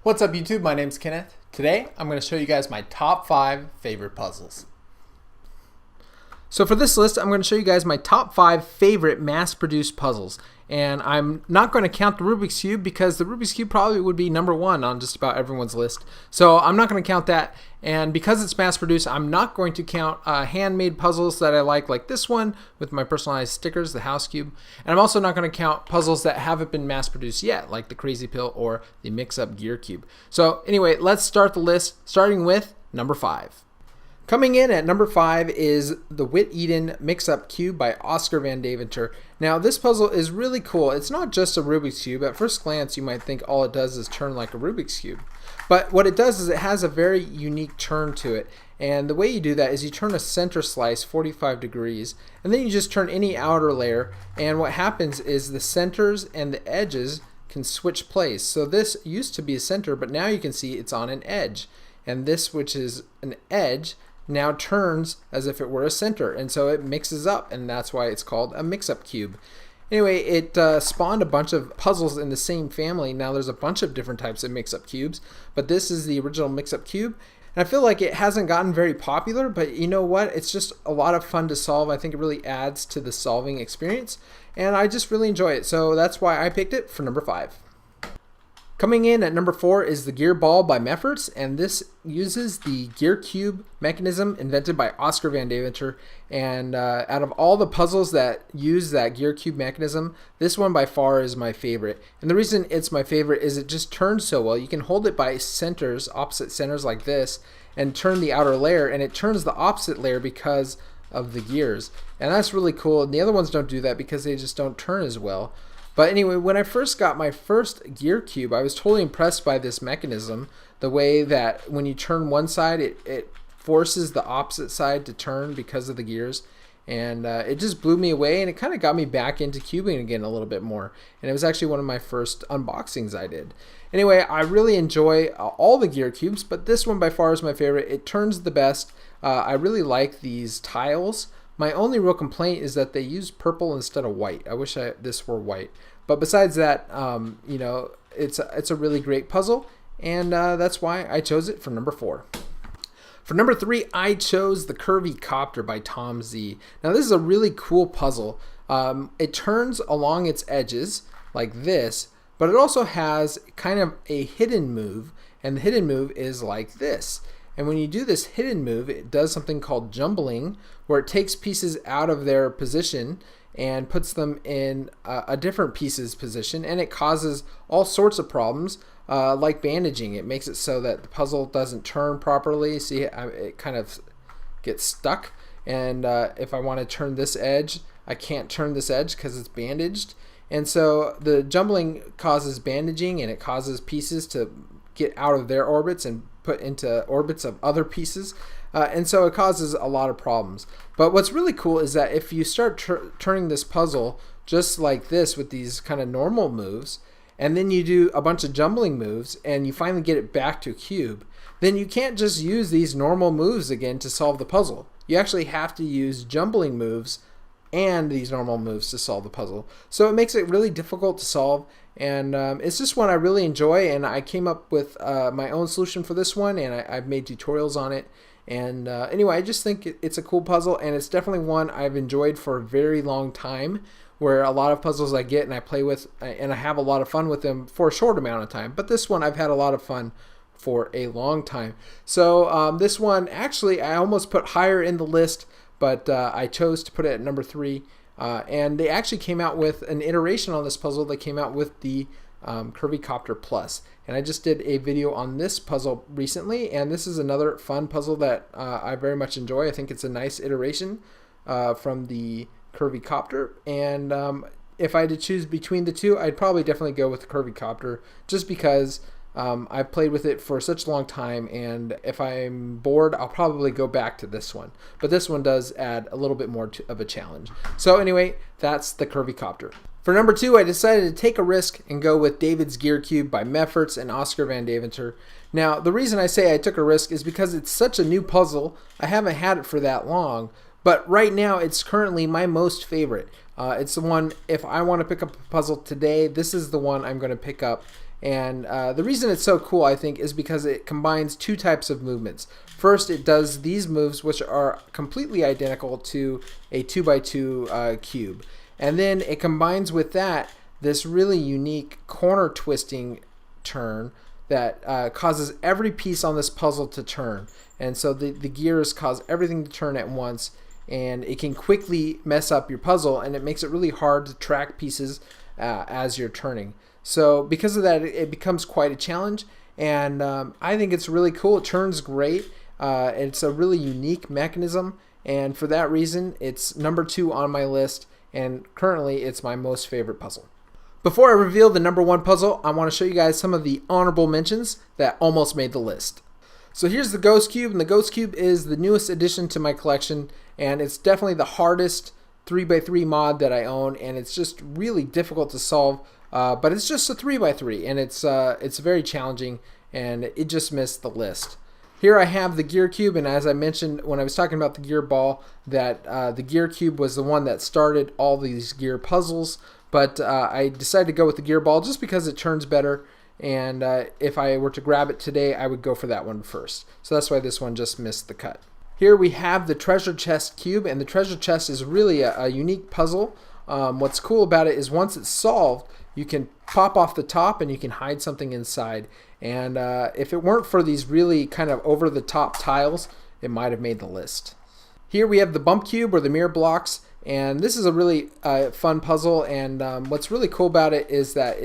What's up YouTube? My name's Kenneth. Today I'm going to show you guys my top 5 favorite puzzles. So for this list, I'm going to show you guys my top 5 favorite mass-produced puzzles. And I'm not going to count the Rubik's Cube because the Rubik's Cube probably would be number 1 on just about everyone's list. So I'm not going to count that. And because it's mass-produced, I'm not going to count handmade puzzles that I like this one with my personalized stickers, the house cube. And I'm also not going to count puzzles that haven't been mass-produced yet, like the Crazy Pill or the Mix-Up Gear Cube. So anyway, let's start the list, starting with number 5. Coming in at number 5 is the Wit Eden Mix-Up Cube by Oscar Van Deventer. Now this puzzle is really cool. It's not just a Rubik's Cube. At first glance you might think all it does is turn like a Rubik's Cube. But what it does is it has a very unique turn to it. And the way you do that is you turn a center slice 45 degrees and then you just turn any outer layer, and what happens is the centers and the edges can switch place. So this used to be a center, but now you can see it's on an edge. And this, which is an edge, now turns as if it were a center, and so it mixes up, and that's why it's called a mix-up cube. Anyway, it spawned a bunch of puzzles in the same family. Now there's a bunch of different types of mix-up cubes, but this is the original mix-up cube. And I feel like it hasn't gotten very popular, but you know what? It's just a lot of fun to solve. I think it really adds to the solving experience, and I just really enjoy it. So that's why I picked it for number 5. Coming in at number 4 is the Gear Ball by Mefferts, and this uses the Gear Cube mechanism invented by Oscar Van Deventer. And out of all the puzzles that use that Gear Cube mechanism, this one by far is my favorite. And the reason it's my favorite is it just turns so well. You can hold it by centers, opposite centers like this, and turn the outer layer, and it turns the opposite layer because of the gears. And that's really cool. And the other ones don't do that because they just don't turn as well. But anyway, when I first got my first Gear Cube, I was totally impressed by this mechanism. The way that when you turn one side, it forces the opposite side to turn because of the gears. And it just blew me away, and it kind of got me back into cubing again a little bit more. And it was actually one of my first unboxings I did. Anyway, I really enjoy all the Gear Cubes, but this one by far is my favorite. It turns the best. I really like these tiles. My only real complaint is that they use purple instead of white. I wish this were white. But besides that, you know, it's a really great puzzle, and that's why I chose it for number 4. For number 3, I chose the Curvy Copter by Tom Z. Now this is a really cool puzzle. It turns along its edges like this, but it also has kind of a hidden move, and the hidden move is like this. And when you do this hidden move, it does something called jumbling, where it takes pieces out of their position and puts them in a different piece's position, and it causes all sorts of problems like bandaging. It makes it so that the puzzle doesn't turn properly. See, it kind of gets stuck, and if I want to turn this edge, I can't turn this edge because it's bandaged. And so the jumbling causes bandaging, and it causes pieces to get out of their orbits and put into orbits of other pieces. And so it causes a lot of problems. But what's really cool is that if you start turning this puzzle just like this with these kind of normal moves, and then you do a bunch of jumbling moves and you finally get it back to a cube, then you can't just use these normal moves again to solve the puzzle. You actually have to use jumbling moves and these normal moves to solve the puzzle. So it makes it really difficult to solve, and it's just one I really enjoy, and I came up with my own solution for this one, and I've made tutorials on it. And anyway, I just think it's a cool puzzle, and it's definitely one I've enjoyed for a very long time, where a lot of puzzles I get and I play with and I have a lot of fun with them for a short amount of time. But this one I've had a lot of fun for a long time. So this one, actually, I almost put higher in the list, but I chose to put it at number 3. And they actually came out with an iteration on this puzzle. They came out with the Curvy Copter Plus, and I just did a video on this puzzle recently, and this is another fun puzzle that I very much enjoy. I think it's a nice iteration from the Curvy Copter, and if I had to choose between the two, I'd probably definitely go with the Curvy Copter, just because I've played with it for such a long time, and if I'm bored, I'll probably go back to this one. But this one does add a little bit more of a challenge. So anyway, that's the Curvy Copter. For number 2, I decided to take a risk and go with David's Gear Cube by Mefferts and Oscar Van Deventer. Now, the reason I say I took a risk is because it's such a new puzzle. I haven't had it for that long, but right now it's currently my most favorite. It's the one, if I want to pick up a puzzle today, this is the one I'm going to pick up. And the reason it's so cool, I think, is because it combines two types of movements. First, it does these moves, which are completely identical to a 2x2 cube. And then it combines with that this really unique corner twisting turn that causes every piece on this puzzle to turn. And so the gears cause everything to turn at once, and it can quickly mess up your puzzle, and it makes it really hard to track pieces as you're turning. So because of that, it becomes quite a challenge, and I think it's really cool. It turns great. It's a really unique mechanism, and for that reason, it's number 2 on my list, and currently it's my most favorite puzzle. Before I reveal the number 1 puzzle, I want to show you guys some of the honorable mentions that almost made the list. So here's the Ghost Cube, and the Ghost Cube is the newest addition to my collection, and it's definitely the hardest 3x3 mod that I own, and it's just really difficult to solve, but it's just a 3x3, and it's very challenging, and it just missed the list. Here I have the Gear Cube, and as I mentioned when I was talking about the Gear Ball, that the Gear Cube was the one that started all these gear puzzles, but I decided to go with the Gear Ball just because it turns better, and if I were to grab it today, I would go for that one first. So that's why this one just missed the cut. Here we have the Treasure Chest Cube, and the Treasure Chest is really a unique puzzle. What's cool about it is once it's solved, you can pop off the top and you can hide something inside. And if it weren't for these really kind of over-the-top tiles, it might have made the list. Here we have the Bump Cube, or the mirror blocks, and this is a really fun puzzle, and what's really cool about it is that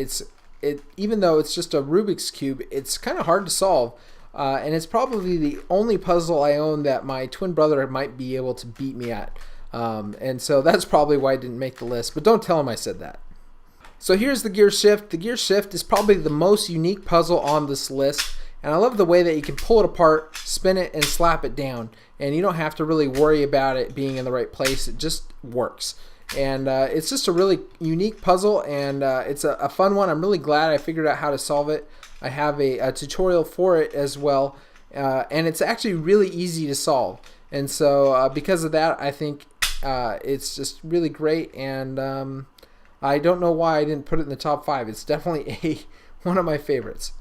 even though it's just a Rubik's Cube, it's kind of hard to solve. And it's probably the only puzzle I own that my twin brother might be able to beat me at. And so that's probably why I didn't make the list, but don't tell him I said that. So here's the Gear Shift. The Gear Shift is probably the most unique puzzle on this list, and I love the way that you can pull it apart, spin it, and slap it down, and you don't have to really worry about it being in the right place. It just works. And it's just a really unique puzzle, and it's a fun one. I'm really glad I figured out how to solve it. I have a tutorial for it as well, and it's actually really easy to solve. And so because of that, I think it's just really great, and I don't know why I didn't put it in the top 5. It's definitely one of my favorites.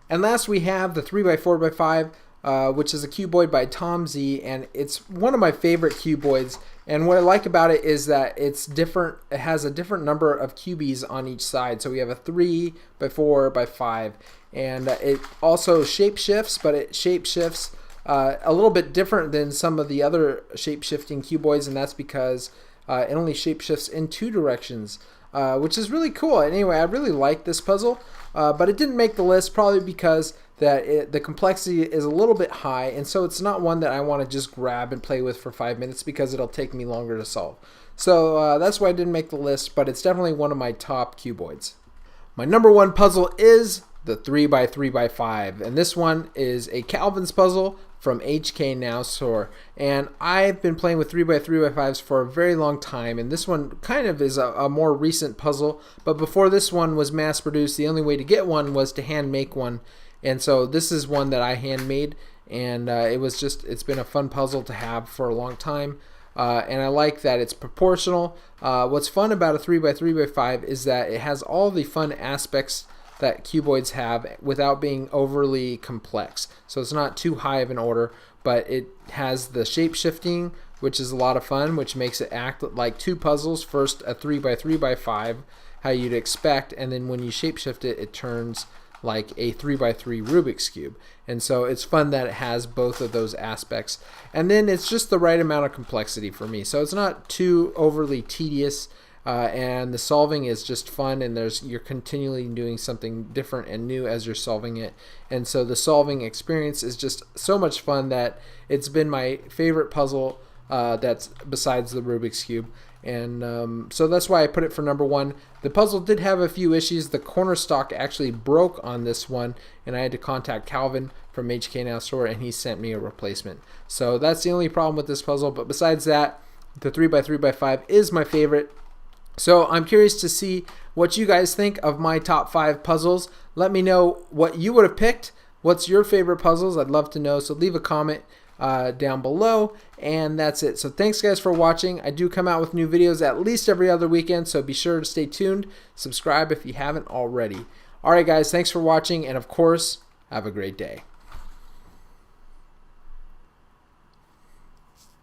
And last we have the 3x4x5, which is a cuboid by Tom Z, and it's one of my favorite cuboids. And what I like about it is that it's different. It has a different number of cubies on each side. So we have a 3x4x5, and it also shape shifts, but it shape shifts a little bit different than some of the other shape shifting cuboids, and that's because it only shape shifts in 2 directions, which is really cool. Anyway, I really like this puzzle, but it didn't make the list probably because the complexity is a little bit high, and so it's not one that I want to just grab and play with for 5 minutes because it'll take me longer to solve. So that's why I didn't make the list, but it's definitely one of my top cuboids. My number 1 puzzle is the 3x3x5, and this one is a Calvin's puzzle from HK Now Store, and I've been playing with 3x3x5s for a very long time, and this one kind of is a more recent puzzle, but before this one was mass produced, the only way to get one was to hand make one, and so this is one that I handmade, and it's been a fun puzzle to have for a long time. And I like that it's proportional. What's fun about a 3x3x5 is that it has all the fun aspects that cuboids have without being overly complex. So it's not too high of an order, but it has the shape shifting, which is a lot of fun, which makes it act like 2 puzzles. First a 3x3x5, how you'd expect, and then when you shape shift it, it turns like a 3x3 Rubik's Cube. And so it's fun that it has both of those aspects. And then it's just the right amount of complexity for me. So it's not too overly tedious, and the solving is just fun, and you're continually doing something different and new as you're solving it. And so the solving experience is just so much fun that it's been my favorite puzzle that's besides the Rubik's Cube. And so that's why I put it for number 1. The puzzle did have a few issues. The corner stock actually broke on this one, and I had to contact Calvin from HK Now Store, and he sent me a replacement. So that's the only problem with this puzzle, but besides that, the 3x3x5 is my favorite. So I'm curious to see what you guys think of my top 5 puzzles. Let me know what you would have picked. What's your favorite puzzles? I'd love to know, so leave a comment down below, and that's it. So thanks guys for watching. I do come out with new videos at least every other weekend, so be sure to stay tuned. Subscribe if you haven't already. All right, guys, thanks for watching, and of course, have a great day.